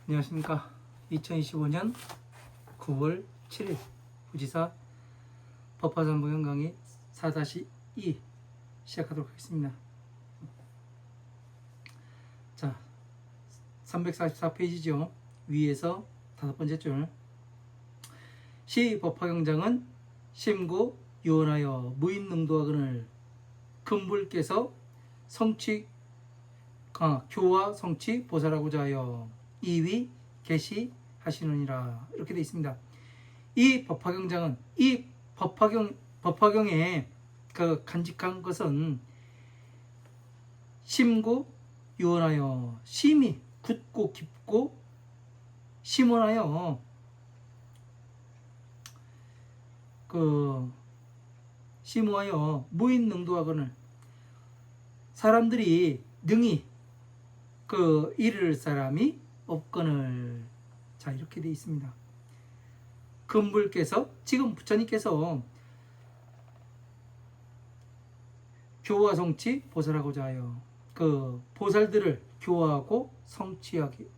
안녕하십니까. 2025년 9월 7일 부지사 법화산부경 강의 4-2 시작하도록 하겠습니다. 자, 344페이지죠. 위에서 5번째 줄. 시 법화경장은 심고 유언하여 무인능도하거늘 금불께서 교화 성취 보살하고자 하여 이위 개시하시느니라. 이렇게 되어 있습니다. 이 법화경장은 이 법화경에 그 간직한 것은 심고 유언하여 심이 굳고 깊고 심원하여 심호하여 무인능도하거늘 사람들이 능히 이를 사람이 없거늘. 자, 이렇게 되어 있습니다. 금불께서 지금 부처님께서 교화 성취 보살하고자 하여 보살들을 교화하고 성취하게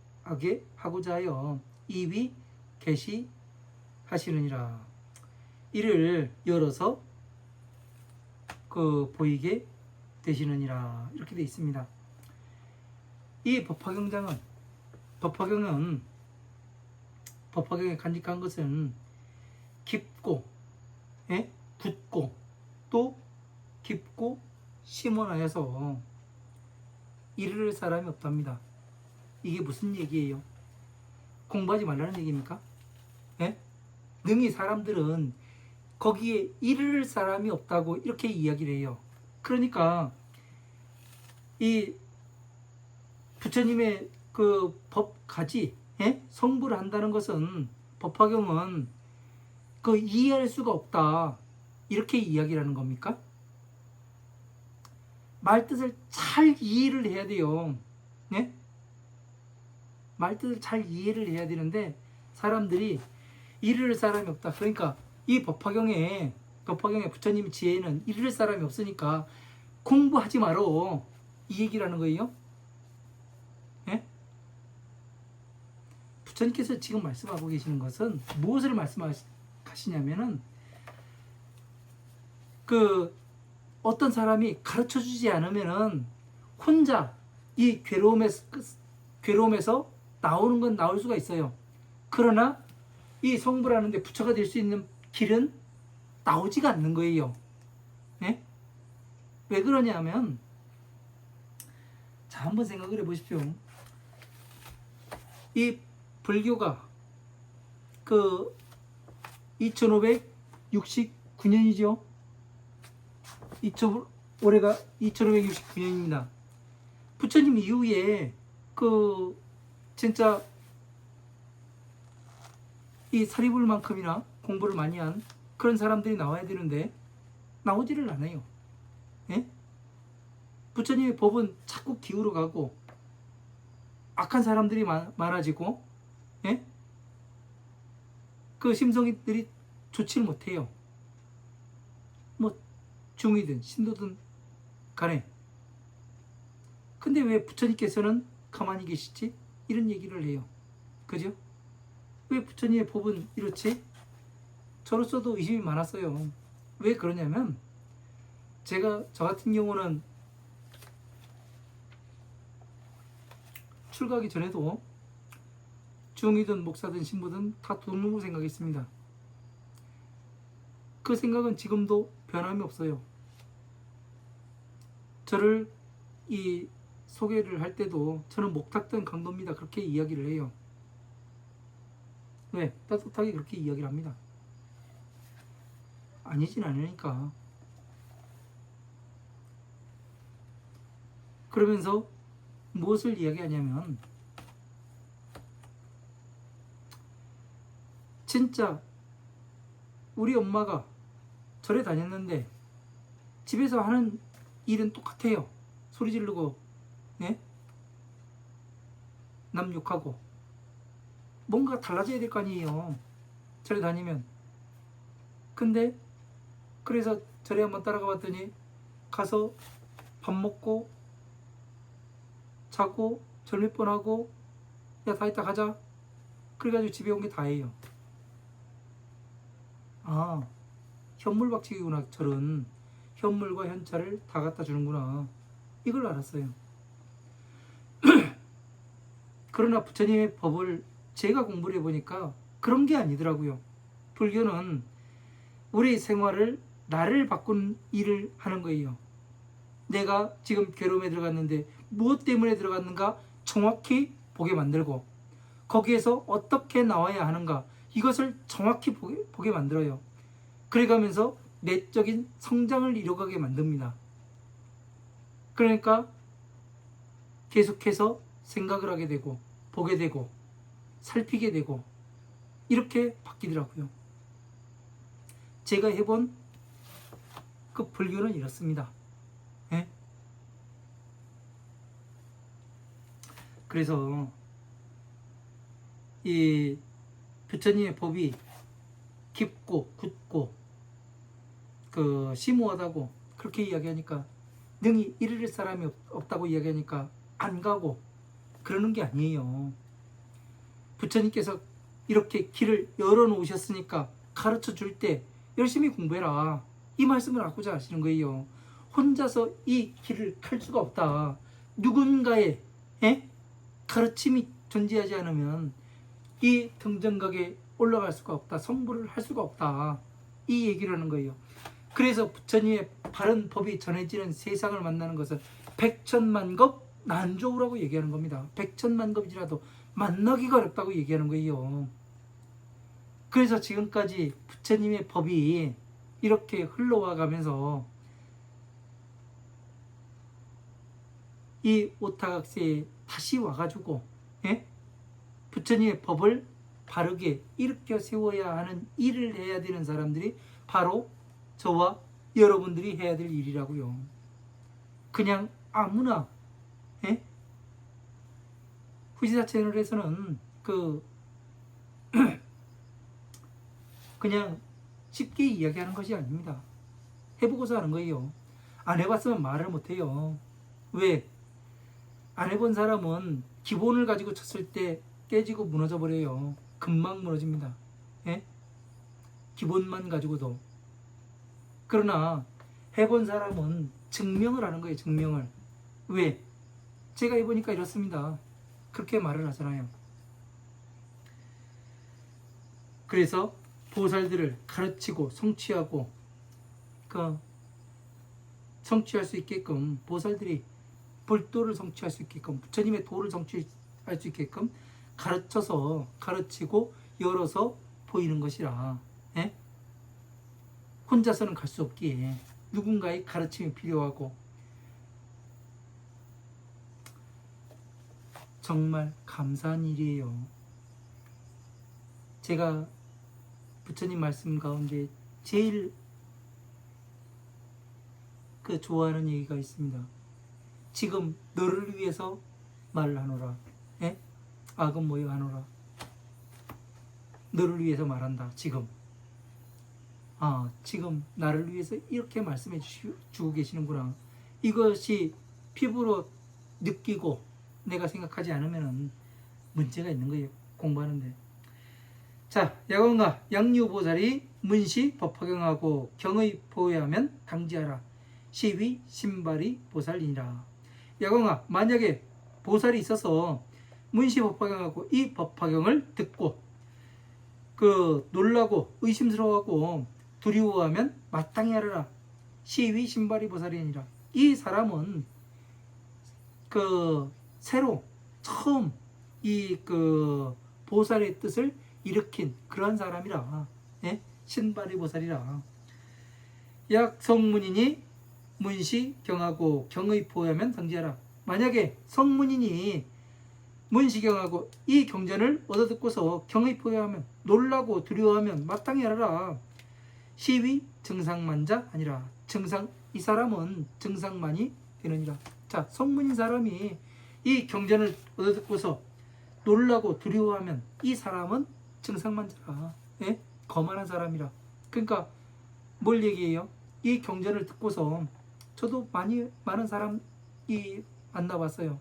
하고자 하여 이위 개시하시느니라. 이를 열어서 보이게 되시느니라. 이렇게 되어 있습니다. 이 법화경에 간직한 것은 깊고 굳고 또 깊고 심원하여서 이를 사람이 없답니다. 이게 무슨 얘기예요? 공부하지 말라는 얘기입니까? 능히 사람들은 거기에 이를 사람이 없다고 이렇게 이야기를 해요. 그러니까 이 부처님의 법가지 성불을 한다는 것은 법화경은 이해할 수가 없다, 이렇게 이야기를 하는 겁니까? 말뜻을 잘 이해를 해야 돼요. 말뜻을 잘 이해를 해야 되는데 사람들이 이를 사람이 없다. 그러니까 이 법화경의 부처님 지혜에는 이를 사람이 없으니까 공부하지 말어, 이 얘기를 하는 거예요. 부처님께서 지금 말씀하고 계시는 것은 무엇을 말씀하시냐면은 어떤 사람이 가르쳐 주지 않으면은 혼자 이 괴로움에서 나오는 건 나올 수가 있어요. 그러나 이 성불하는데 부처가 될 수 있는 길은 나오지가 않는 거예요. 왜 그러냐면, 자, 한번 생각을 해보십시오. 이 불교가 2569년이죠. 올해가 2569년입니다. 부처님 이후에 진짜 이 사리불만큼이나 공부를 많이 한 그런 사람들이 나와야 되는데 나오지를 않아요. 부처님의 법은 자꾸 기울어가고 악한 사람들이 많아지고 심성이들이 좋지를 못해요. 뭐 중이든 신도든 간에. 근데 왜 부처님께서는 가만히 계시지? 이런 얘기를 해요. 그죠? 왜 부처님의 법은 이렇지? 저로서도 의심이 많았어요. 왜 그러냐면, 저 같은 경우는 출가하기 전에도 중이든 목사든 신부든 다 도둑놈으로 생각했습니다. 그 생각은 지금도 변함이 없어요. 저를 이 소개를 할 때도 저는 목탁던 강도입니다, 그렇게 이야기를 해요. 왜? 따뜻하게 그렇게 이야기를 합니다. 아니진 않으니까. 그러면서 무엇을 이야기하냐면, 진짜 우리 엄마가 절에 다녔는데 집에서 하는 일은 똑같아요. 소리 지르고 남 욕하고. 뭔가 달라져야 될 거 아니에요, 절에 다니면. 근데 그래서 절에 한번 따라가 봤더니 가서 밥 먹고 자고 절 몇 번 하고 야, 다 있다 가자. 그래가지고 집에 온 게 다예요. 아, 현물박치기구나. 저런 현물과 현찰을 다 갖다 주는구나. 이걸 알았어요. 그러나 부처님의 법을 제가 공부를 해보니까 그런 게 아니더라고요. 불교는 우리 생활을 나를 바꾼 일을 하는 거예요. 내가 지금 괴로움에 들어갔는데 무엇 때문에 들어갔는가 정확히 보게 만들고, 거기에서 어떻게 나와야 하는가 이것을 정확히 보게 만들어요. 그래가면서 내적인 성장을 이뤄가게 만듭니다. 그러니까 계속해서 생각을 하게 되고 보게 되고 살피게 되고 이렇게 바뀌더라고요. 제가 해본 그 불교는 이렇습니다. 예? 그래서 이 부처님의 법이 깊고 굳고 그 심오하다고 그렇게 이야기하니까, 능히 이를 사람이 없다고 이야기하니까 안 가고 그러는 게 아니에요. 부처님께서 이렇게 길을 열어놓으셨으니까 가르쳐 줄 때 열심히 공부해라, 이 말씀을 하고자 하시는 거예요. 혼자서 이 길을 갈 수가 없다. 누군가의 가르침이 존재하지 않으면 이 등정각에 올라갈 수가 없다. 성불을 할 수가 없다. 이 얘기를 하는 거예요. 그래서 부처님의 바른 법이 전해지는 세상을 만나는 것은 백천만겁 난조우라고 얘기하는 겁니다. 백천만겁이라도 만나기가 어렵다고 얘기하는 거예요. 그래서 지금까지 부처님의 법이 이렇게 흘러와 가면서 이 오타각세에 다시 와가지고 부처님의 법을 바르게 일으켜 세워야 하는 일을 해야 되는 사람들이 바로 저와 여러분들이 해야 될 일이라고요. 그냥 아무나 후지사 채널에서는 그냥 쉽게 이야기하는 것이 아닙니다. 해보고서 하는 거예요. 안 해봤으면 말을 못해요. 왜? 안 해본 사람은 기본을 가지고 쳤을 때 깨지고 무너져 버려요. 금방 무너집니다. 기본만 가지고도. 그러나 해본 사람은 증명을 하는 거예요. 증명을. 왜? 제가 해보니까 이렇습니다. 그렇게 말을 하잖아요. 그래서 보살들을 가르치고 성취하고 성취할 수 있게끔, 보살들이 불도를 성취할 수 있게끔, 부처님의 도를 성취할 수 있게끔 가르치고 열어서 보이는 것이라. 혼자서는 갈 수 없기에 누군가의 가르침이 필요하고, 정말 감사한 일이에요. 제가 부처님 말씀 가운데 제일 좋아하는 얘기가 있습니다. 지금 너를 위해서 말을 하노라. 악은 모여 하노라. 너를 위해서 말한다. 지금. 지금 나를 위해서 이렇게 말씀해 주고 계시는구나. 이것이 피부로 느끼고 내가 생각하지 않으면 문제가 있는 거예요. 공부하는데. 자, 야광가 양유보살이 문시 법화경하고 경의 보호하면 당지하라. 시위 신발이 보살이니라. 야광아, 만약에 보살이 있어서 문시 법화경하고 이 법화경을 듣고 놀라고 의심스러워하고 두려워하면 마땅히 하라. 시위 신발이 보살이니라. 이 사람은 새로 처음 이 보살의 뜻을 일으킨 그러한 사람이라. 신발이 보살이라. 약 성문인이 문시 경하고 경의 포하면 당지하라. 만약에 성문인이 문시경하고 이 경전을 얻어듣고서 경의 포하면 놀라고 두려워하면 마땅히 하라. 시위 증상만자 아니라. 이 사람은 증상만이 되느니라. 자, 성문인 사람이 이 경전을 얻어듣고서 놀라고 두려워하면 이 사람은 증상만자라. 거만한 사람이라. 그러니까 뭘 얘기해요? 이 경전을 듣고서 저도 많은 사람이 만나봤어요.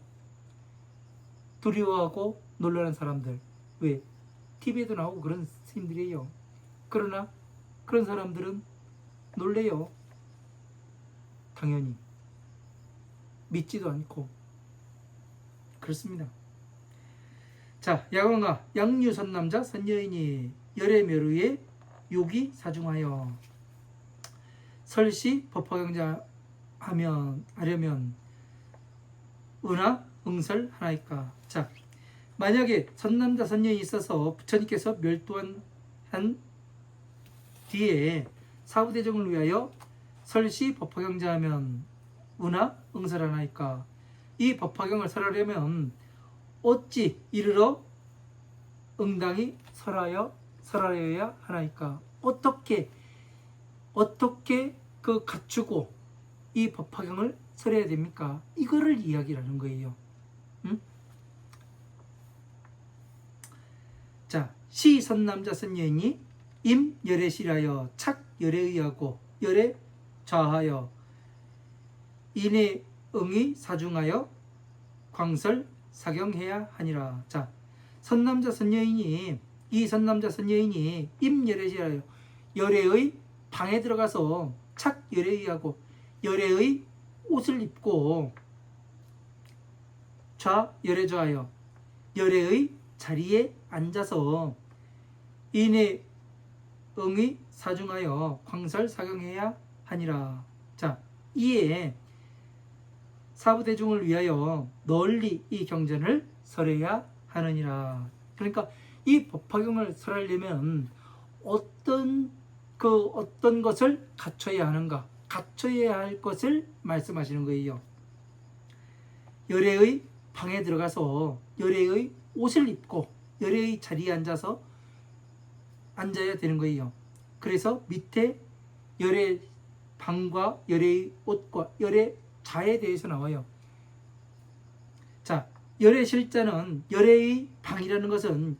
두려워하고 논란한 사람들. 왜? TV에도 나오고 그런 스님들이에요. 그러나 그런 사람들은 놀래요. 당연히 믿지도 않고 그렇습니다. 자, 야광아 양류 선남자 선여인이 열애멸의에 요기 사중하여 설시 법화경자 하려면 은하 응설 하나이까. 자, 만약에 선남자 선녀에 있어서 부처님께서 멸도한 뒤에 사부대종을 위하여 설시 법화경자하면 은하 응설하나이까. 이 법화경을 설하려면 어찌 이르러 응당히 설하여야 하나이까. 어떻게 그 갖추고 이 법화경을 설해야 됩니까? 이거를 이야기하는 거예요. 응? 자, 시선남자 선여인이 임열애시라여 착열애의하고 열애 좌하여 인의 응이 사중하여 광설 사경해야 하니라. 자, 선남자 선여인이 이 선남자 선여인이 임열애시라여 열애의 방에 들어가서 착열애의하고 열애의 옷을 입고 열애좌하여 열애의 자리에 앉아서 인의 응의 사중하여 광설 사경해야 하니라. 자, 이에 사부대중을 위하여 널리 이 경전을 설해야 하느니라. 그러니까 이 법화경을 설하려면 어떤 것을 갖춰야 하는가? 갖춰야 할 것을 말씀하시는 거예요. 열애의 방에 들어가서 열애의 옷을 입고 열애의 자리에 앉아야 되는 거예요. 그래서 밑에 열애 방과 열애의 옷과 열애 자에 대해서 나와요. 자, 열애 실자는 열애의 방이라는 것은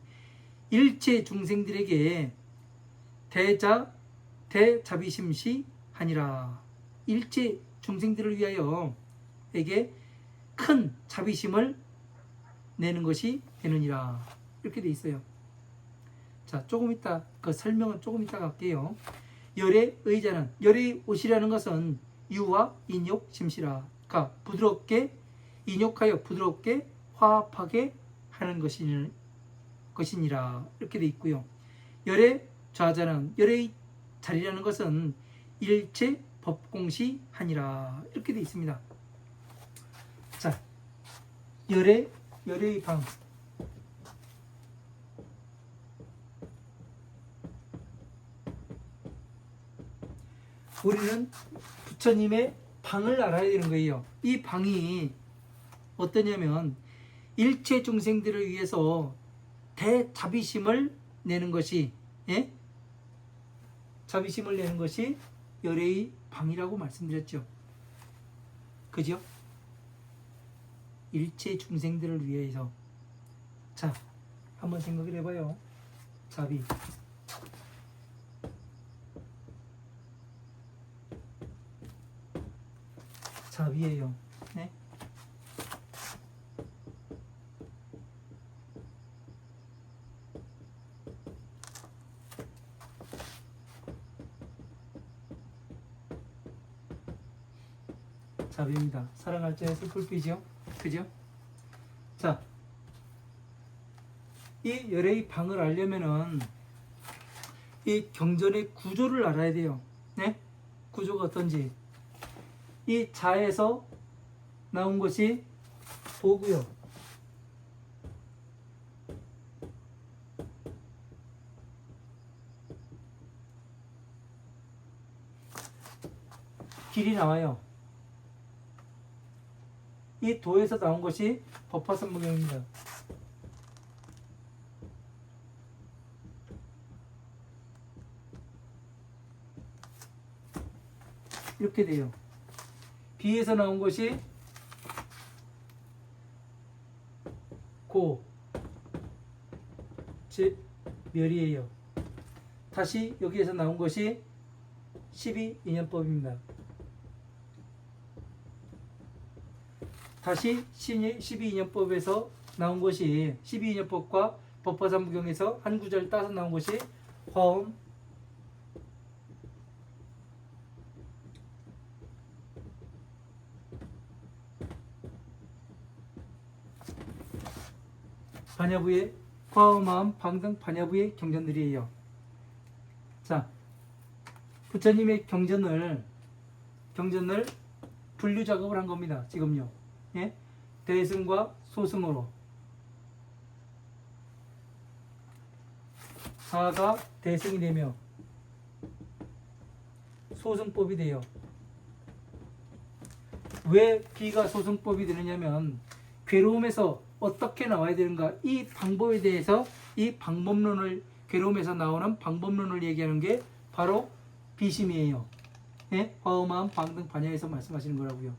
일체 중생들에게 대자비심시 하니라. 일체 중생들을 위하여 에게 큰 자비심을 내는 것이 되느니라. 이렇게 돼 있어요. 자, 조금 이따 그 설명은 조금 이따 갈게요. 열의 의자는 열의 옷이라는 것은 유와 인욕 심시라. 가 부드럽게 인욕하여 부드럽게 화합하게 하는 것이니라. 이렇게 돼 있고요. 열의 좌자는 열의 자리라는 것은 일체 법공시하니라. 이렇게 돼 있습니다. 자, 열의 방. 우리는 부처님의 방을 알아야 되는 거예요. 이 방이 어떠냐면 일체 중생들을 위해서 대자비심을 내는 것이 자비심을 내는 것이 열애의 방이라고 말씀드렸죠. 그죠? 일체 중생들을 위해서. 자, 한번 생각을 해봐요. 자비. 자비예요. 네? 자비입니다. 사랑할 자의 슬플피죠? 그죠? 자, 이 열애의 방을 알려면은 이 경전의 구조를 알아야 돼요. 네? 구조가 어떤지. 이 자에서 나온 것이 도고요. 길이 나와요. 이 도에서 나온 것이 법화선무경입니다. 이렇게 돼요. 비에서 나온 것이 고, 즉 멸이에요. 다시 여기에서 나온 것이 12인연법입니다. 다시 12인연법에서 나온 것이 12인연법과 법화삼부경에서 한 구절 따서 나온 것이 화엄 반야부의 화엄 방등 반야부의 경전들이에요. 자, 부처님의 경전을 분류 작업을 한 겁니다. 지금요. 예? 대승과 소승으로. 사가 대승이 되며 소승법이 돼요. 왜 비가 소승법이 되느냐면 괴로움에서 어떻게 나와야 되는가, 이 방법에 대해서 이 방법론을, 괴로움에서 나오는 방법론을 얘기하는 게 바로 비심이에요. 예? 화엄 방등 반야에서 말씀하시는 거라고요.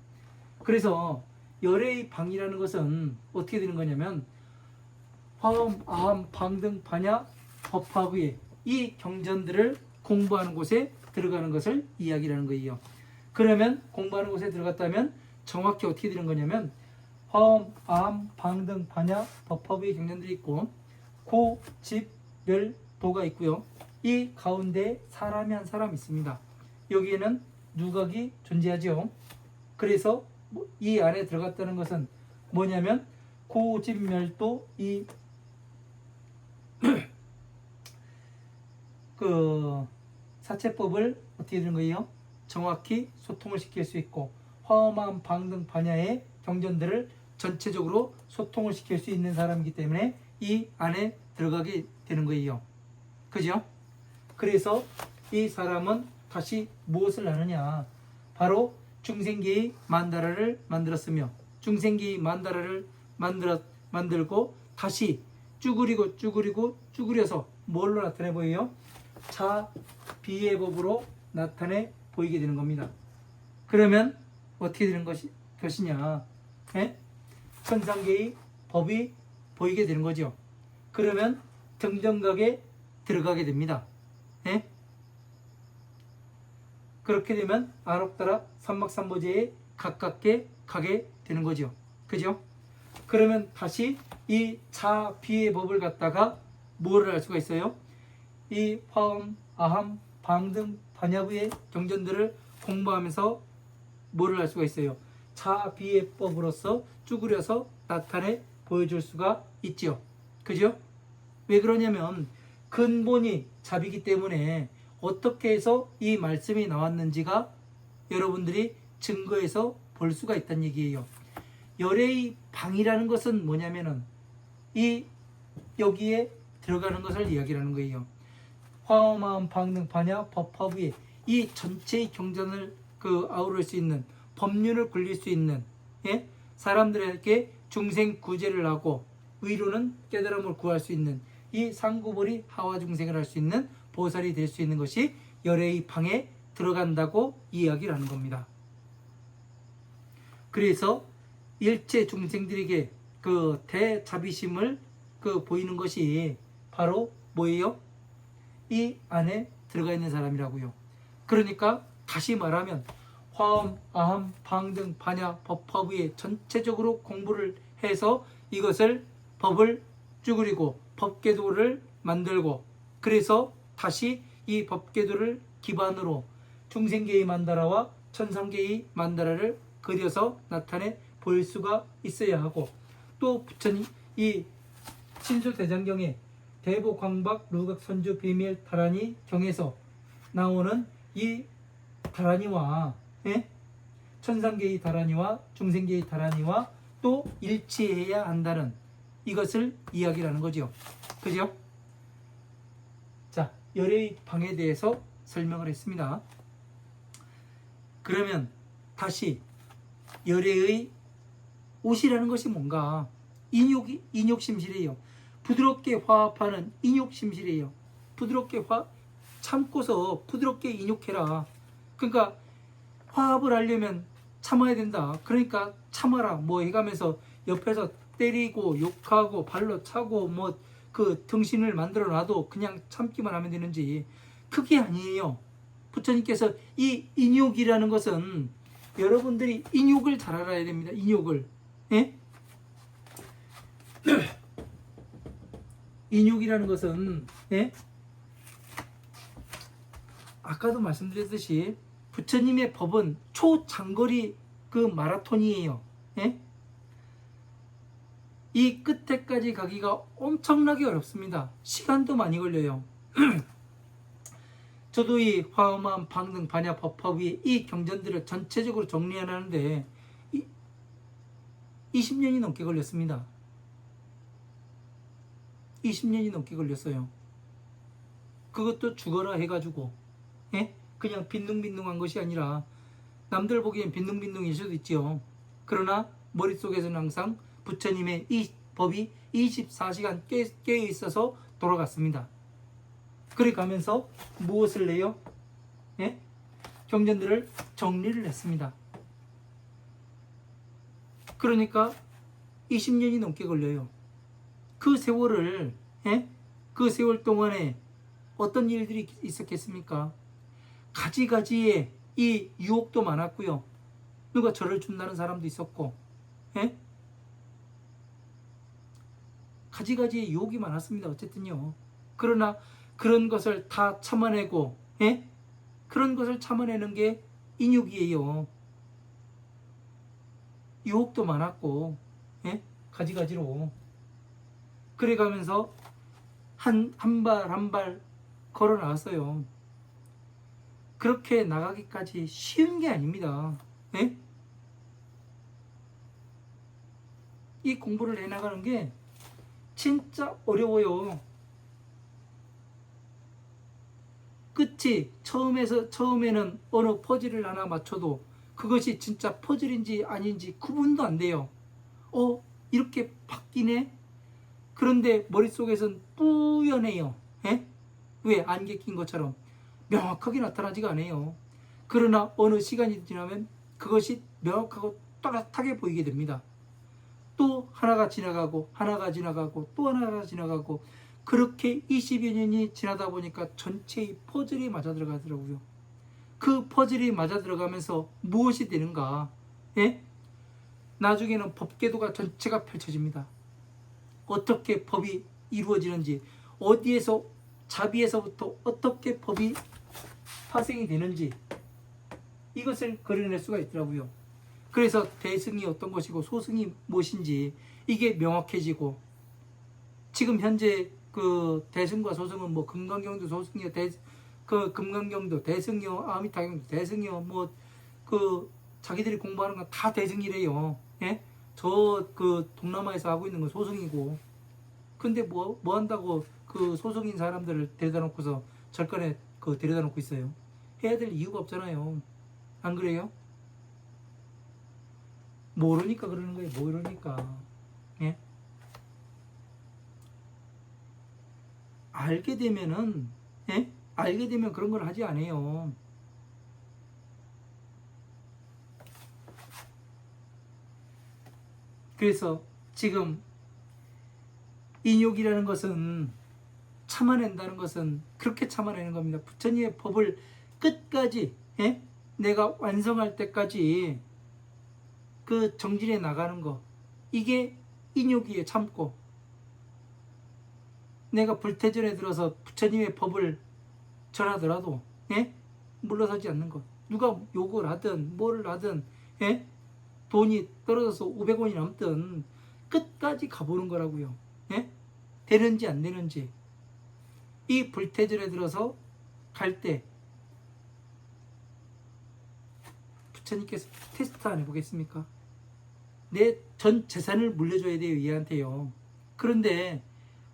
그래서 열의 방이라는 것은 어떻게 되는 거냐면 화엄, 아함, 방등, 반야, 법화부의 이 경전들을 공부하는 곳에 들어가는 것을 이야기하는 거예요. 그러면 공부하는 곳에 들어갔다면 정확히 어떻게 되는 거냐면 화엄, 아함, 방등, 반야, 법화부의 경전들이 있고 고, 집, 멸, 도가 있고요. 이 가운데 사람이 한 사람 있습니다. 여기에는 누각이 존재하죠. 그래서 이 안에 들어갔다는 것은 뭐냐면 고, 집, 멸도 이 그 사채법을 어떻게 되는 거예요? 정확히 소통을 시킬 수 있고 화엄, 방등, 반야의 경전들을 전체적으로 소통을 시킬 수 있는 사람이기 때문에 이 안에 들어가게 되는 거예요. 그죠? 그래서 이 사람은 다시 무엇을 하느냐? 바로 중생계의 만다라를 만들었으며 중생계의 만다라를 만들고 다시 쭈그려서 뭘로 나타내 보여요? 자, 비의 법으로 나타내 보이게 되는 겁니다. 그러면 어떻게 되는 것이냐? 예? 천상계의 법이 보이게 되는 거죠. 그러면 등정각에 들어가게 됩니다. 예? 그렇게 되면 아롭다락 삼막삼보제에 가깝게 가게 되는 거죠. 그죠? 그러면 다시 이 자, 비의 법을 갖다가 뭐를 할 수가 있어요? 이 화엄, 아함, 방등, 반야부의 경전들을 공부하면서 뭐를 할 수가 있어요? 자, 비의 법으로서 쭈그려서 나타내 보여줄 수가 있죠. 그죠? 왜 그러냐면 근본이 자비이기 때문에 어떻게 해서 이 말씀이 나왔는지가 여러분들이 증거해서 볼 수가 있다는 얘기예요. 열의 방이라는 것은 뭐냐면은 이 여기에 들어가는 것을 이야기하는 거예요. 화엄, 방등, 반야, 법화부의 이 전체의 경전을 아우를 수 있는, 법륜을 굴릴 수 있는, 예? 사람들에게 중생 구제를 하고 의로는 깨달음을 구할 수 있는 이 상구벌이 하와 중생을 할 수 있는 보살이 될 수 있는 것이 열의 방에 들어간다고 이야기를 하는 겁니다. 그래서 일체 중생들에게 그 대자비심을 보이는 것이 바로 뭐예요? 이 안에 들어가 있는 사람이라고요. 그러니까 다시 말하면 화엄, 아함, 방등, 반야, 법화부에 전체적으로 공부를 해서 이것을 법을 쭈그리고 법궤도를 만들고 그래서 다시 이 법궤도를 기반으로 중생계의 만다라와 천상계의 만다라를 그려서 나타내 보일 수가 있어야 하고 또 부처님 이 신수대장경에 대보광박 루각선주 비밀 다라니 경에서 나오는 이 다라니와 예? 천상계의 다라니와 중생계의 다라니와 또 일치해야 한다는 이것을 이야기하는 거죠. 그죠? 자, 열의 방에 대해서 설명을 했습니다. 그러면 다시 열의 옷이라는 것이 뭔가? 인욕심실이에요. 부드럽게 화합하는 인욕심실이에요. 부드럽게 참고서 부드럽게 인욕해라. 그러니까 화합을 하려면 참아야 된다. 그러니까 참아라. 뭐 해가면서 옆에서 때리고 욕하고 발로 차고 뭐 등신을 만들어 놔도 그냥 참기만 하면 되는지 그게 아니에요. 부처님께서 이 인욕이라는 것은 여러분들이 인욕을 잘 알아야 됩니다. 인욕을. 예? 인육이라는 것은 예? 아까도 말씀드렸듯이 부처님의 법은 초장거리 그 마라톤이에요. 예? 이 끝에까지 가기가 엄청나게 어렵습니다. 시간도 많이 걸려요. 저도 이 화엄한 방등 반야 법화위 이 경전들을 전체적으로 정리하는데 20년이 넘게 걸렸습니다. 20년이 넘게 걸렸어요. 그것도 죽어라 해가지고 예? 그냥 빈둥빈둥한 것이 아니라 남들 보기엔 빈둥빈둥일 수도 있지요. 그러나 머릿속에서는 항상 부처님의 이 법이 24시간 깨어 있어서 돌아갔습니다. 그래 가면서 무엇을 내요? 예? 경전들을 정리를 했습니다. 그러니까 20년이 넘게 걸려요. 그 세월을 예? 그 세월 동안에 어떤 일들이 있었겠습니까? 가지가지의 이 유혹도 많았고요. 누가 저를 준다는 사람도 있었고 예? 가지가지의 유혹이 많았습니다. 어쨌든요. 그러나 그런 것을 다 참아내고 예? 그런 것을 참아내는 게 인육이에요. 유혹도 많았고 예? 가지가지로 그래가면서 한 발 한 발 걸어 나왔어요. 그렇게 나가기까지 쉬운 게 아닙니다. 예? 이 공부를 해나가는 게 진짜 어려워요. 끝이 처음에는 어느 퍼즐을 하나 맞춰도 그것이 진짜 퍼즐인지 아닌지 구분도 안 돼요. 이렇게 바뀌네? 그런데 머릿속에선 뿌연해요. 예? 왜? 안개 낀 것처럼 명확하게 나타나지가 않아요. 그러나 어느 시간이 지나면 그것이 명확하고 또렷하게 보이게 됩니다. 또 하나가 지나가고 하나가 지나가고 또 하나가 지나가고 그렇게 20여 년이 지나다 보니까 전체의 퍼즐이 맞아 들어가더라고요. 그 퍼즐이 맞아 들어가면서 무엇이 되는가? 예? 나중에는 법궤도가 전체가 펼쳐집니다. 어떻게 법이 이루어지는지, 어디에서 자비에서부터 어떻게 법이 파생이 되는지 이것을 그려낼 수가 있더라고요. 그래서 대승이 어떤 것이고 소승이 무엇인지 이게 명확해지고, 지금 현재 그 대승과 소승은 뭐 금강경도 소승이요, 그 금강경도 대승이요, 아미타경도 대승이요, 뭐 그 자기들이 공부하는 건 다 대승이래요. 예? 저 그 동남아에서 하고 있는 건 소승이고, 근데 뭐 한다고 그 소승인 사람들을 데려다 놓고서 절간에 그 데려다 놓고 있어요. 해야 될 이유가 없잖아요. 안 그래요? 모르니까 그러는 거예요. 모르니까. 예? 알게 되면은 예? 알게 되면 그런 걸 하지 않아요. 그래서 지금 인욕이라는 것은, 참아낸다는 것은 그렇게 참아내는 겁니다. 부처님의 법을 끝까지 예? 내가 완성할 때까지 그 정진해 나가는 거, 이게 인욕이에요. 참고 내가 불태전에 들어서 부처님의 법을 전하더라도 예? 물러서지 않는 것. 누가 욕을 하든 뭐를 하든 예? 돈이 떨어져서 500원이 남든 끝까지 가보는 거라고요. 예? 되는지 안 되는지. 이 불태전에 들어서 갈 때 부처님께서 테스트 안 해보겠습니까? 내 전 재산을 물려줘야 돼요, 얘한테요. 그런데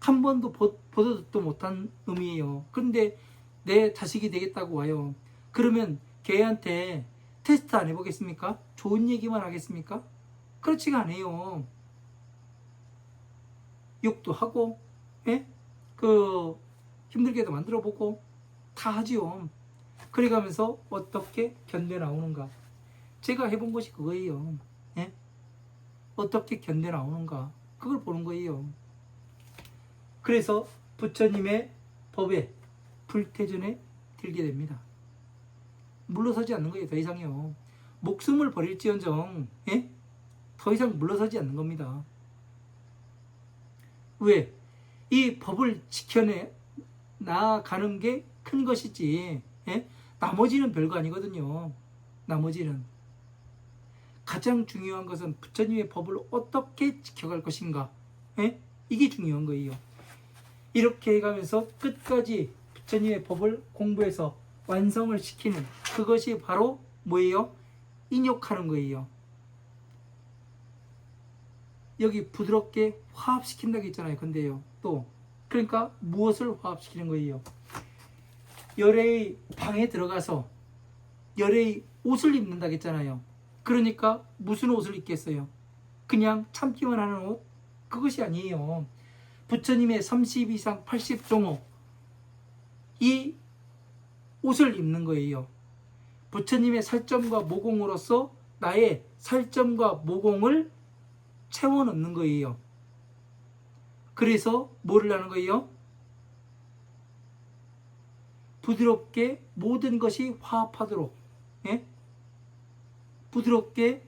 한 번도 보도 듣도 못한 놈이에요. 그런데 내 자식이 되겠다고 와요. 그러면 걔한테 테스트 안 해보겠습니까? 좋은 얘기만 하겠습니까? 그렇지가 않아요. 욕도 하고, 예? 그 힘들게도 만들어보고 다 하지요. 그래가면서 어떻게 견뎌 나오는가? 제가 해본 것이 그거예요. 예? 어떻게 견뎌 나오는가? 그걸 보는 거예요. 그래서 부처님의 법에 불태전에 들게 됩니다. 물러서지 않는 거예요. 더 이상요. 목숨을 버릴지언정 예? 더 이상 물러서지 않는 겁니다. 왜? 이 법을 지켜내 나가는 게 큰 것이지, 예? 나머지는 별거 아니거든요. 나머지는. 가장 중요한 것은 부처님의 법을 어떻게 지켜갈 것인가, 예? 이게 중요한 거예요. 이렇게 해가면서 끝까지 부처님의 법을 공부해서 완성을 시키는, 그것이 바로 뭐예요? 인욕하는 거예요. 여기 부드럽게 화합시킨다고 했잖아요. 근데요, 또 그러니까 무엇을 화합시키는 거예요? 열애의 방에 들어가서 열애의 옷을 입는다고 했잖아요. 그러니까 무슨 옷을 입겠어요? 그냥 참기만 하는 옷? 그것이 아니에요. 부처님의 32상 80종호, 이 옷을 입는 거예요. 부처님의 살점과 모공으로서 나의 살점과 모공을 채워 넣는 거예요. 그래서 뭐를 하는 거예요? 부드럽게 모든 것이 화합하도록, 예? 부드럽게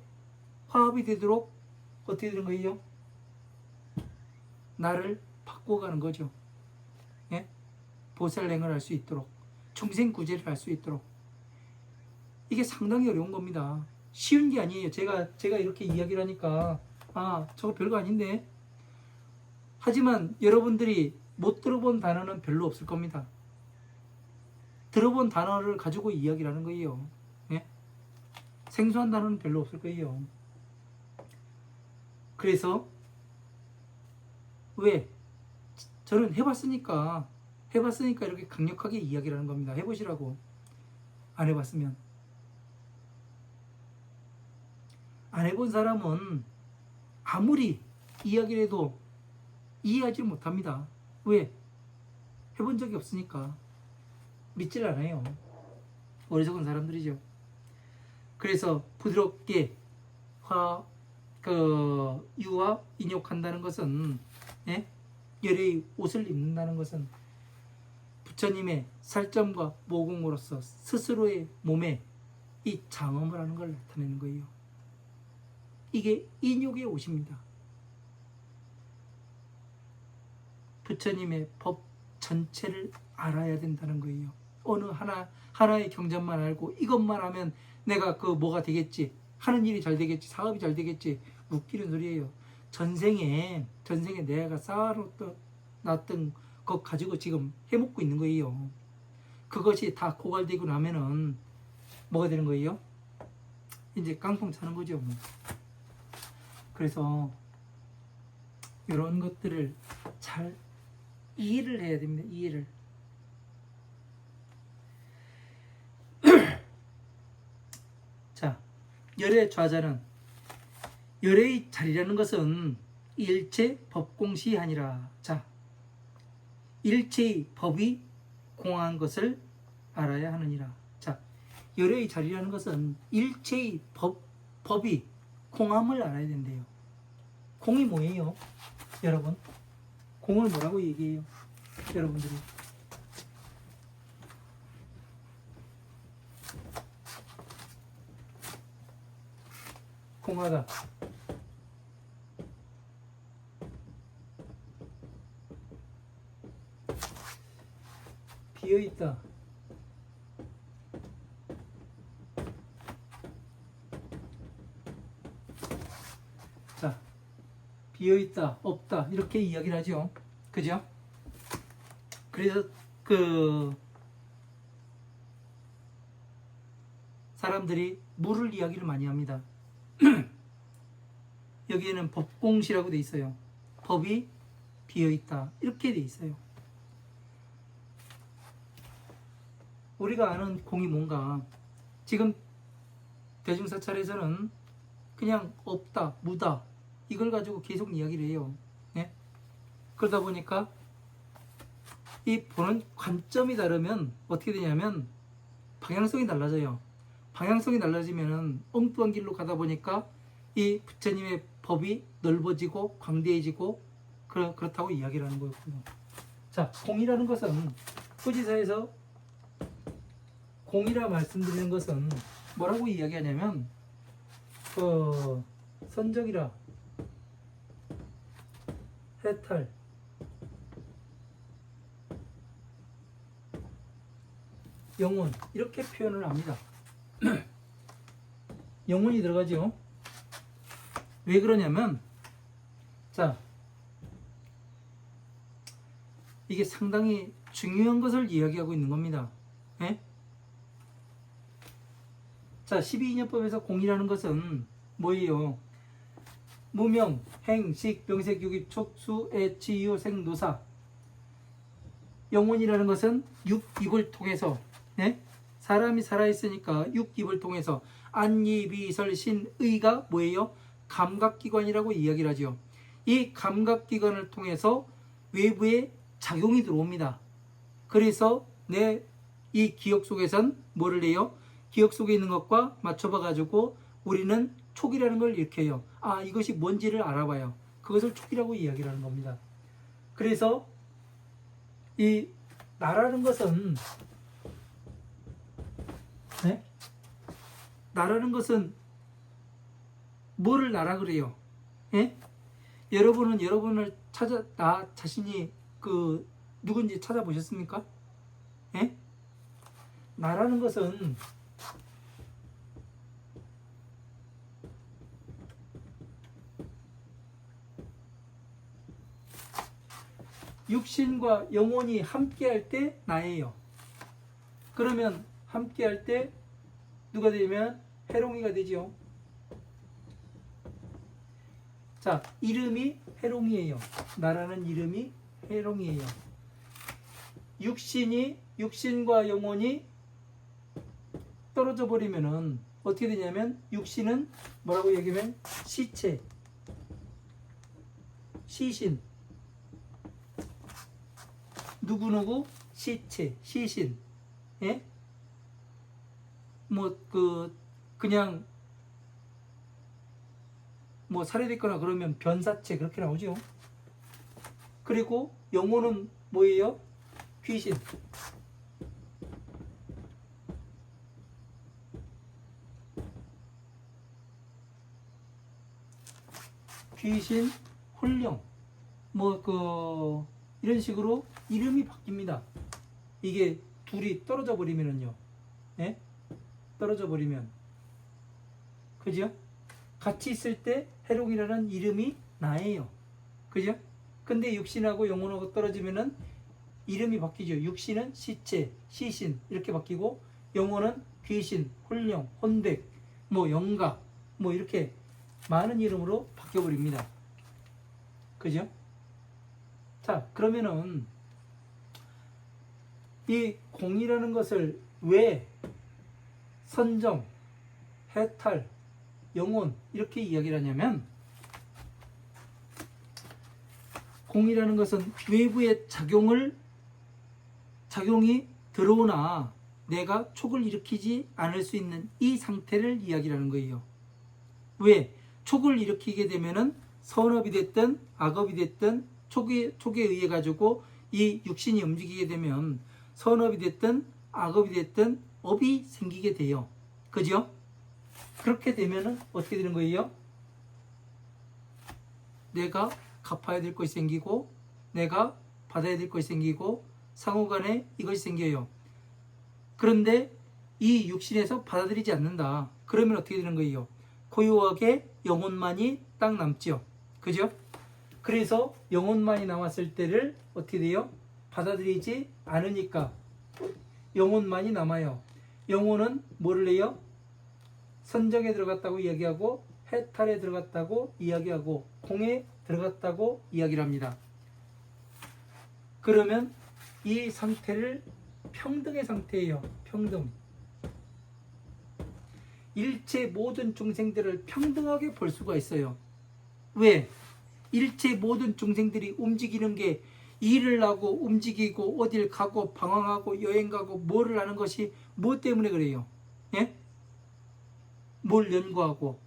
화합이 되도록 어떻게 되는 거예요? 나를 바꿔가는 거죠. 예? 보살행을 할 수 있도록, 중생구제를 할 수 있도록. 이게 상당히 어려운 겁니다. 쉬운 게 아니에요. 제가 이렇게 이야기를 하니까 저거 별거 아닌데. 하지만 여러분들이 못 들어본 단어는 별로 없을 겁니다. 들어본 단어를 가지고 이야기를 하는 거예요. 예? 생소한 단어는 별로 없을 거예요. 그래서 왜? 저는 해봤으니까 이렇게 강력하게 이야기를 하는 겁니다. 해보시라고. 안 해봤으면. 안 해본 사람은 아무리 이야기를 해도 이해하지 못합니다. 왜? 해본 적이 없으니까. 믿질 않아요. 어리석은 사람들이죠. 그래서 부드럽게 유와 인욕한다는 것은, 예? 열의 옷을 입는다는 것은 부처님의 살점과 모공으로서 스스로의 몸에 이 장엄을 하는 걸 나타내는 거예요. 이게 인욕의 옷입니다. 부처님의 법 전체를 알아야 된다는 거예요. 어느 하나의 경전만 알고 이것만 하면 내가 뭐가 되겠지, 하는 일이 잘 되겠지, 사업이 잘 되겠지, 웃기는 소리예요. 전생에 내가 쌓아놨던 것 가지고 지금 해먹고 있는 거예요. 그것이 다 고갈되고 나면은 뭐가 되는 거예요? 이제 깡통 차는 거죠. 그래서 이런 것들을 잘 이해를 해야 됩니다. 이해를. 자, 열의 좌자는, 열의 자리라는 것은 일체 법공시하니라. 자, 일체의 법이 공한 것을 알아야 하느니라. 자, 열의 자리라는 것은 일체의 법이 공함을 알아야 된대요. 공이 뭐예요? 여러분, 공을 뭐라고 얘기해요? 여러분들이. 공하다. 비어있다. 자, 비어있다, 없다, 이렇게 이야기를 하죠. 그죠? 그래서 사람들이 물을 이야기를 많이 합니다. 여기에는 법공시라고 돼 있어요. 법이 비어있다, 이렇게 돼 있어요. 우리가 아는 공이 뭔가, 지금 대중사찰에서는 그냥 없다, 무다, 이걸 가지고 계속 이야기를 해요. 네? 그러다 보니까 이 보는 관점이 다르면 어떻게 되냐면 방향성이 달라져요. 방향성이 달라지면은 엉뚱한 길로 가다 보니까 이 부처님의 법이 넓어지고 광대해지고 그렇다고 이야기를 하는 거였고요. 자, 공이라는 것은 후지사에서 공이라 말씀드리는 것은 뭐라고 이야기하냐면 선적이라, 해탈, 영혼 이렇게 표현을 합니다. 영혼이 들어가죠. 왜 그러냐면 자 이게 상당히 중요한 것을 이야기하고 있는 겁니다. 예? 자 12인연법에서 공이라는 것은 뭐예요? 무명, 행, 식, 병색, 유기, 촉수, 애, 치유, 생, 노사. 영혼이라는 것은 육입을 통해서 사람이 살아있으니까 육입을 통해서 안리, 비, 설, 신, 의가 뭐예요? 감각기관이라고 이야기를 하죠. 이 감각기관을 통해서 외부에 작용이 들어옵니다. 그래서 내 이 기억 속에선 뭐를 해요? 기억 속에 있는 것과 맞춰봐 가지고 우리는 촉이라는 걸 일으켜요. 아, 이것이 뭔지를 알아봐요. 그것을 촉이라고 이야기를 하는 겁니다. 그래서 이 나라는 것은 나라는 것은 뭐를 나라 그래요? 여러분은 여러분을 나 자신이 그 누군지 찾아보셨습니까? 나라는 것은 육신과 영혼이 함께할 때 나예요. 그러면 함께할 때 누가 되면 해롱이가 되죠. 자, 이름이 해롱이에요. 나라는 이름이 해롱이에요. 육신과 영혼이 떨어져 버리면은 어떻게 되냐면 육신은 뭐라고 얘기하면 시체, 시신, 누구누구 시체, 시신, 그냥 살해됐거나 그러면 변사체 그렇게 나오죠. 그리고 영혼은 뭐예요? 귀신. 귀신, 혼령, 이런 식으로 이름이 바뀝니다. 이게 둘이 떨어져 버리면은요, 떨어져 버리면, 그죠? 같이 있을 때 해롱이라는 이름이 나예요. 그죠? 근데 육신하고 영혼하고 떨어지면은 이름이 바뀌죠. 육신은 시체, 시신 이렇게 바뀌고 영혼은 귀신, 혼령, 혼백, 영가 이렇게 많은 이름으로 바뀌어 버립니다. 그죠? 자, 그러면은 이 공이라는 것을 왜 선정, 해탈, 영혼 이렇게 이야기를 하냐면 공이라는 것은 외부의 작용이 들어오나 내가 촉을 일으키지 않을 수 있는 이 상태를 이야기하는 거예요. 왜? 촉을 일으키게 되면은 선업이 됐든 악업이 됐든 촉에 의해 가지고 이 육신이 움직이게 되면 선업이 됐든 악업이 됐든 업이 생기게 돼요. 그죠? 그렇게 되면은 어떻게 되는 거예요? 내가 갚아야 될 것이 생기고 내가 받아야 될 것이 생기고 상호간에 이것이 생겨요. 그런데 이 육신에서 받아들이지 않는다. 그러면 어떻게 되는 거예요? 고요하게 영혼만이 딱 남죠. 그죠? 그래서 영혼만이 남았을 때를 어떻게 돼요? 받아들이지 않으니까 영혼만이 남아요. 영혼은 뭐를 해요? 선정에 들어갔다고 이야기하고 해탈에 들어갔다고 이야기하고 공에 들어갔다고 이야기를 합니다. 그러면 이 상태를 평등의 상태예요. 평등. 일체 모든 중생들을 평등하게 볼 수가 있어요. 왜? 일체 모든 중생들이 움직이는 게 일을 하고 움직이고 어딜 가고 방황하고 여행 가고 뭐를 하는 것이 뭐 때문에 그래요? 뭘 연구하고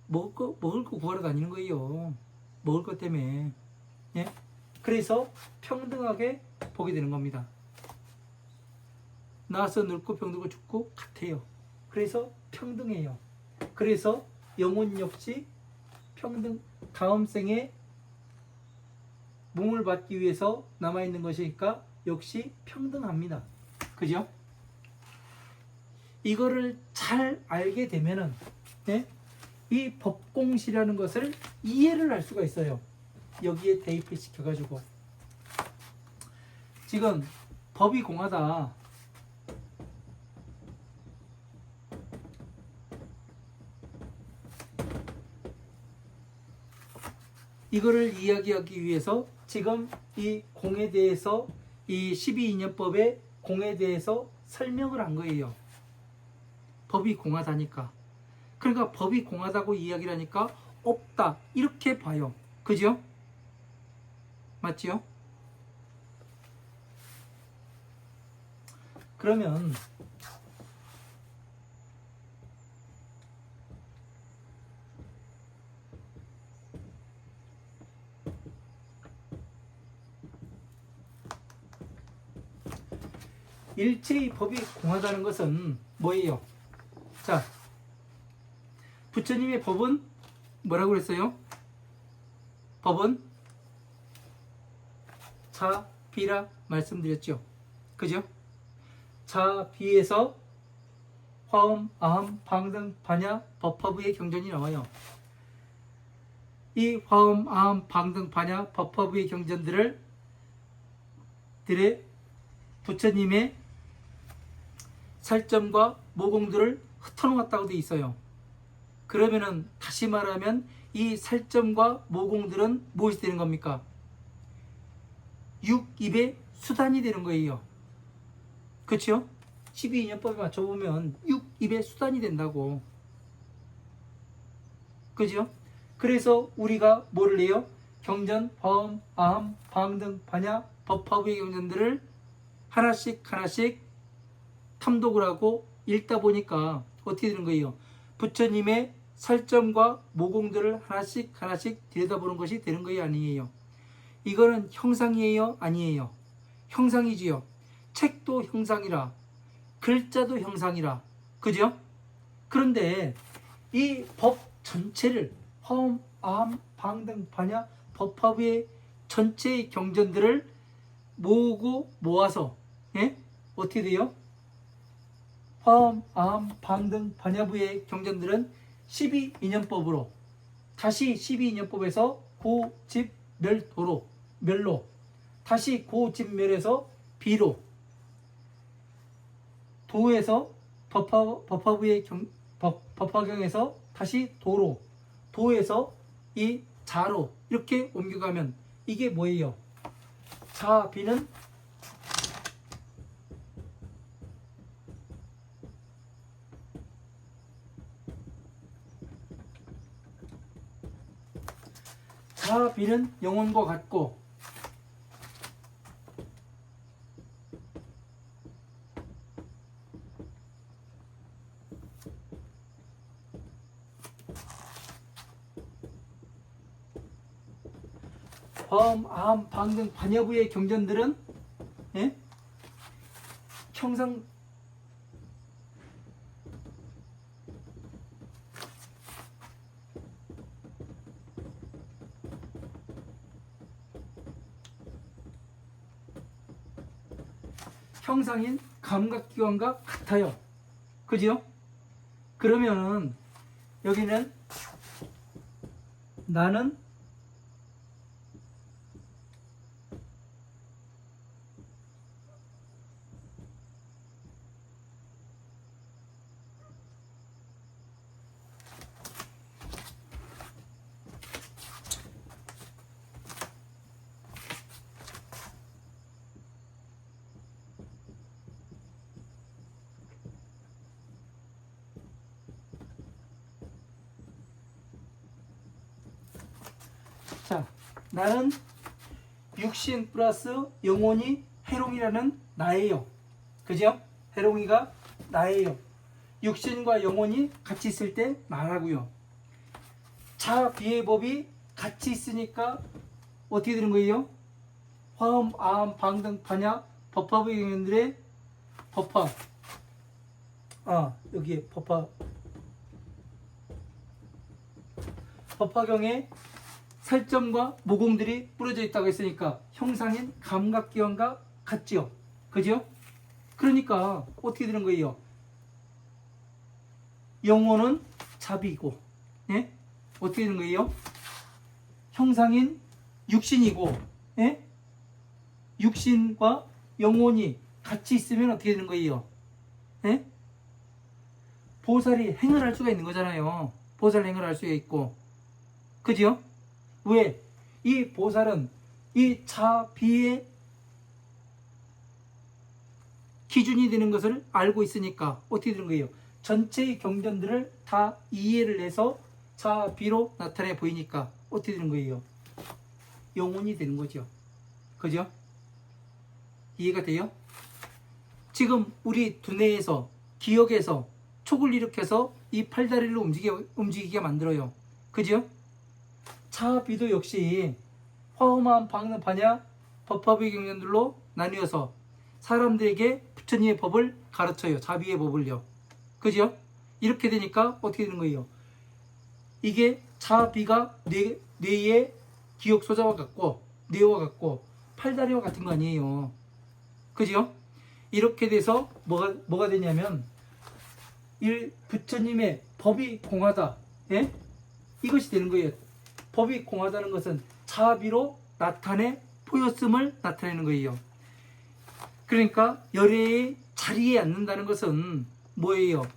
먹을 거 구하러 다니는 거예요. 먹을 것 때문에. 그래서 평등하게 보게 되는 겁니다. 나서 늙고 병들고 죽고 같아요. 그래서 평등해요. 그래서 영혼 역시 평등, 다음 생에 몸을 받기 위해서 남아있는 것이니까 역시 평등합니다. 그죠? 이거를 잘 알게 되면은 네? 이 법공시라는 것을 이해를 할 수가 있어요. 여기에 대입을 시켜가지고 지금 법이 공하다. 이거를 이야기하기 위해서 지금 이 공에 대해서 이 12인연법의 공에 대해서 설명을 한 거예요. 법이 공하다니까. 그러니까 법이 공하다고 이야기를 하니까 없다 이렇게 봐요. 그죠? 맞지요? 그러면 일체의 법이 공하다는 것은 뭐예요? 자, 부처님의 법은 뭐라고 그랬어요? 법은 자, 비라 말씀드렸죠. 그죠? 자, 비에서 화엄, 아함, 방등, 반야, 법화부의 경전이 나와요. 이 화엄, 아함, 방등, 반야, 법화부의 경전들을 부처님의 살점과 모공들을 흩어놓았다고 되어 있어요. 그러면은 다시 말하면 이 살점과 모공들은 무엇이 되는 겁니까? 육입의 수단이 되는 거예요. 그렇죠? 12인연법에 맞춰보면 육입의 수단이 된다고. 그죠? 그래서 우리가 뭐를 해요? 경전, 화엄, 아함, 방등, 반야, 법화부의 경전들을 하나씩 탐독을 하고 읽다 보니까 어떻게 되는 거예요? 부처님의 살점과 모공들을 하나씩 들여다보는 것이 되는 거예요, 아니에요? 이거는 형상이에요, 아니에요? 형상이지요. 책도 형상이라, 글자도 형상이라, 그죠? 그런데 이 법 전체를 화엄, 아함, 방등, 반야, 법화부의 전체의 경전들을 모아서 예? 어떻게 돼요? 화엄, 아함, 방등, 반야부의 경전들은 12인연법으로 다시 12인연법에서 고집멸도로 멸로 다시 고집멸에서 비로 도에서 법화부의 법화경에서 다시 도로 도에서 이 자로 이렇게 옮겨가면 이게 뭐예요? 자, 비는 자, 비는 영혼과 같고 화엄, 아함, 방등, 반야부의 경전들은 예? 형상인 감각기관과 같아요. 그죠? 그러면은 여기는 나는 자, 나는 육신 플러스 영혼이 해롱이라는 나예요. 그죠? 해롱이가 나예요. 육신과 영혼이 같이 있을 때 나라고요. 자, 비의 법이 같이 있으니까 어떻게 되는 거예요? 화엄, 아함, 방등, 반야, 법화부의 경전들의 법화. 여기에 법화경에 살점과 모공들이 뿌려져 있다고 했으니까 형상인 감각기관과 같죠? 그죠? 그러니까 어떻게 되는 거예요? 영혼은 자비고, 예? 어떻게 되는 거예요? 형상인 육신이고, 예? 육신과 영혼이 같이 있으면 어떻게 되는 거예요? 예? 보살이 행을 할 수가 있는 거잖아요. 보살 행을 할 수가 있고, 그죠? 왜? 이 보살은 이 자비의 기준이 되는 것을 알고 있으니까 어떻게 되는 거예요? 전체의 경전들을 다 이해를 해서 자비로 나타내 보이니까 어떻게 되는 거예요? 영혼이 되는 거죠. 그죠? 이해가 돼요? 지금 우리 두뇌에서, 기억에서 촉을 일으켜서 이 팔다리를 움직이게 만들어요. 그죠? 자비도 역시 화엄한 방는 반야 법화의 경전들로 나뉘어서 사람들에게 부처님의 법을 가르쳐요. 자비의 법을요. 그죠? 이렇게 되니까 어떻게 되는 거예요? 이게 자비가 뇌의 기억 소자와 같고, 뇌와 같고, 팔다리와 같은 거 아니에요. 그죠? 이렇게 돼서 뭐가 되냐면, 부처님의 법이 공하다. 예? 이것이 되는 거예요. 법이 공하다는 것은 자비로 나타내 보였음을 나타내는 거예요. 그러니까 열애의 자리에 앉는다는 것은 뭐예요?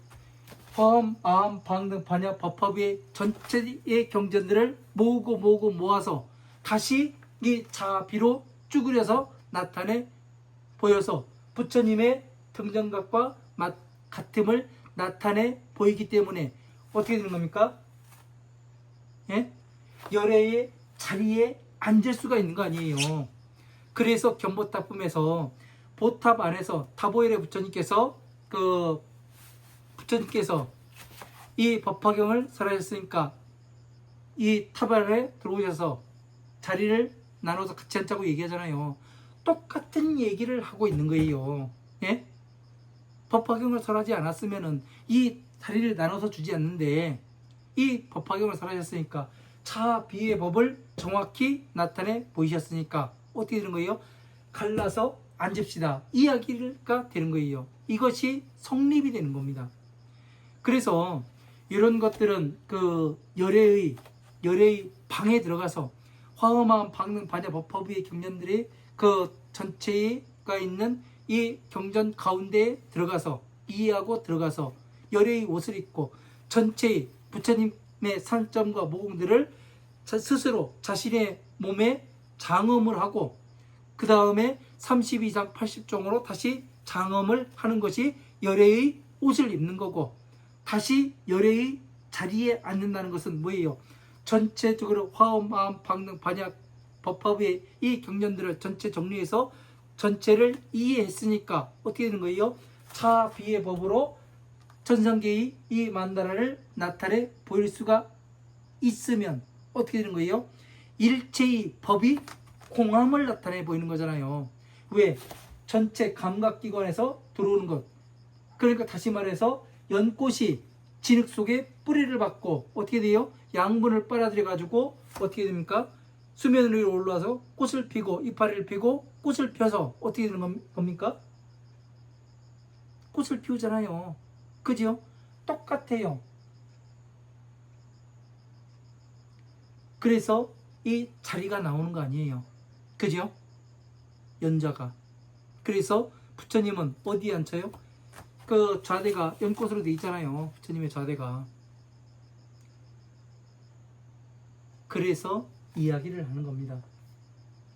화엄, 아함, 방등, 반야, 법화의 전체의 경전들을 모으고 모아서 다시 이 자비로 쭈그려서 나타내 보여서 부처님의 등정각과 같음을 나타내 보이기 때문에 어떻게 되는 겁니까? 예? 열애의 자리에 앉을 수가 있는 거 아니에요. 그래서 견보탑품에서 보탑 안에서 타보일의 부처님께서 이 법화경을 설하셨으니까 이 탑 안에 들어오셔서 자리를 나눠서 같이 앉자고 얘기하잖아요. 똑같은 얘기를 하고 있는 거예요. 예? 법화경을 설하지 않았으면은 이 자리를 나눠서 주지 않는데 이 법화경을 설하셨으니까 자비의 법을 정확히 나타내 보이셨으니까 어떻게 되는 거예요? 갈라서 앉읍시다. 이야기가 되는 거예요. 이것이 성립이 되는 겁니다. 그래서 이런 것들은 그 열애의 방에 들어가서 화엄한 방능 반야 법화부의 경전들이 그 전체가 있는 이 경전 가운데에 들어가서 이해하고 들어가서 열애의 옷을 입고 전체의 부처님의 산점과 모공들을 스스로 자신의 몸에 장엄을 하고 그 다음에 32장 80종으로 다시 장엄을 하는 것이 열애의 옷을 입는 거고 다시 열애의 자리에 앉는다는 것은 뭐예요? 전체적으로 화엄, 아함, 방능, 반야, 법화부의 이 경전들을 전체 정리해서 전체를 이해했으니까 어떻게 되는 거예요? 자비의 법으로 전성계의 이 만다라를 나타내 보일 수가 있으면 어떻게 되는 거예요? 일체의 법이 공함을 나타내 보이는 거잖아요. 왜? 전체 감각기관에서 들어오는 것. 그러니까 다시 말해서 연꽃이 진흙 속에 뿌리를 받고 어떻게 돼요? 양분을 빨아들여 가지고 어떻게 됩니까? 수면 위로 올라와서 꽃을 피고 이파리를 피고 꽃을 펴서 어떻게 되는 겁니까? 꽃을 피우잖아요. 그죠? 똑같아요. 그래서 이 자리가 나오는 거 아니에요. 그죠? 연자가. 그래서 부처님은 어디에 앉혀요? 그 좌대가 연꽃으로 돼 있잖아요. 부처님의 좌대가. 그래서 이야기를 하는 겁니다.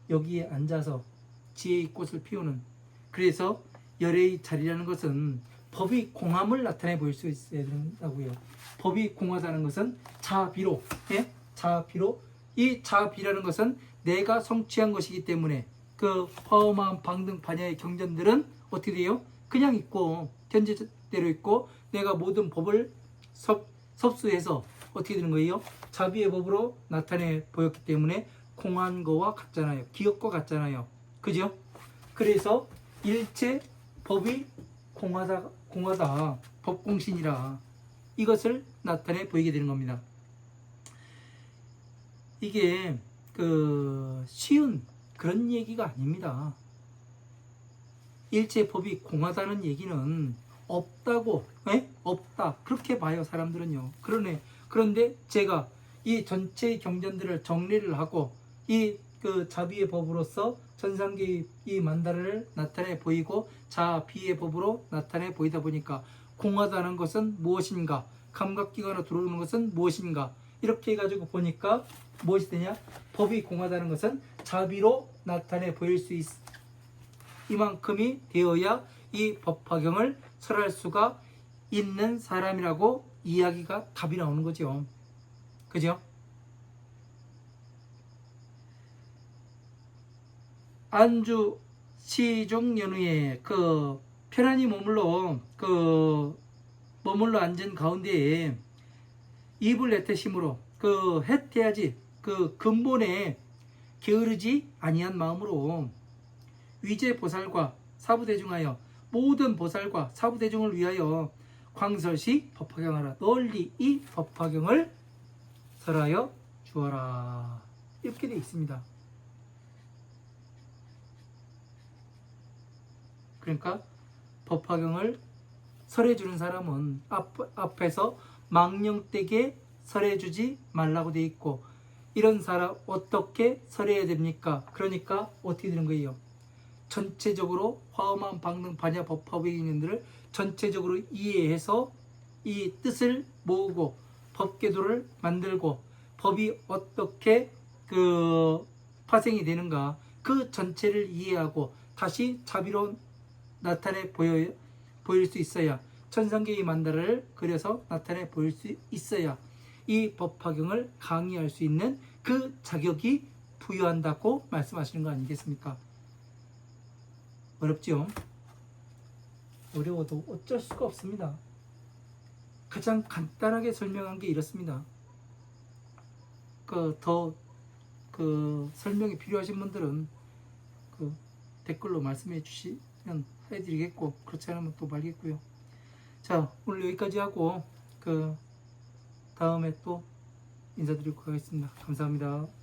여기에 앉아서 지혜의 꽃을 피우는. 그래서 열애의 자리라는 것은 법이 공함을 나타내 보일 수 있어야 된다고요. 법이 공하다는 것은 자비로, 예? 자비로. 이 자비라는 것은 내가 성취한 것이기 때문에 그 화엄한 방등 반야의 경전들은 어떻게 돼요? 그냥 있고 현재대로 있고 내가 모든 법을 섭수해서 어떻게 되는 거예요? 자비의 법으로 나타내 보였기 때문에 공한 거와 같잖아요. 기억과 같잖아요. 그죠? 그래서 일체 법이 공하다 법공신이라 이것을 나타내 보이게 되는 겁니다. 이게 쉬운 그런 얘기가 아닙니다. 일체 법이 공하다는 얘기는 없다고, 없다 그렇게 봐요 사람들은요. 그런데 제가 이 전체 경전들을 정리를 하고 이 그 자비의 법으로서 천상계의 이 만다를 나타내 보이고 자비의 법으로 나타내 보이다 보니까 공하다는 것은 무엇인가, 감각기관으로 들어오는 것은 무엇인가, 이렇게 해가지고 보니까 무엇이 되냐, 법이 공하다는 것은 자비로 나타내 보일 수 있, 이만큼이 되어야 이 법화경을 설할 수가 있는 사람이라고 이야기가 답이 나오는 거죠. 그죠? 안주 시중 연후에 그 편안히 머물러 앉은 가운데에 입을 내태심으로 그 해태하지 그 근본에 게으르지 아니한 마음으로 위제 보살과 사부대중하여 모든 보살과 사부대중을 위하여 광설시 법화경하라. 널리 이 법화경을 설하여 주어라. 이렇게 되어 있습니다. 그러니까 법화경을 설해주는 사람은 앞에서 망령되게 설해주지 말라고 되어 있고, 이런 사람 어떻게 설해야 됩니까? 그러니까 어떻게 되는 거예요? 전체적으로 화엄한 방능 반야 법화의 개념들을 전체적으로 이해해서 이 뜻을 모으고 법궤도를 만들고 법이 어떻게 그 파생이 되는가 그 전체를 이해하고 다시 자비로 나타내 보일 수 있어야, 천상계의 만다를 그려서 나타내 보일 수 있어야 이 법화경을 강의할 수 있는 그 자격이 부여한다고 말씀하시는 거 아니겠습니까? 어렵죠? 어려워도 어쩔 수가 없습니다. 가장 간단하게 설명한 게 이렇습니다. 더 설명이 필요하신 분들은 댓글로 말씀해 주시면 해드리겠고, 그렇지 않으면 또 말겠고요. 자, 오늘 여기까지 하고 다음에 또 인사드리고 가겠습니다. 감사합니다.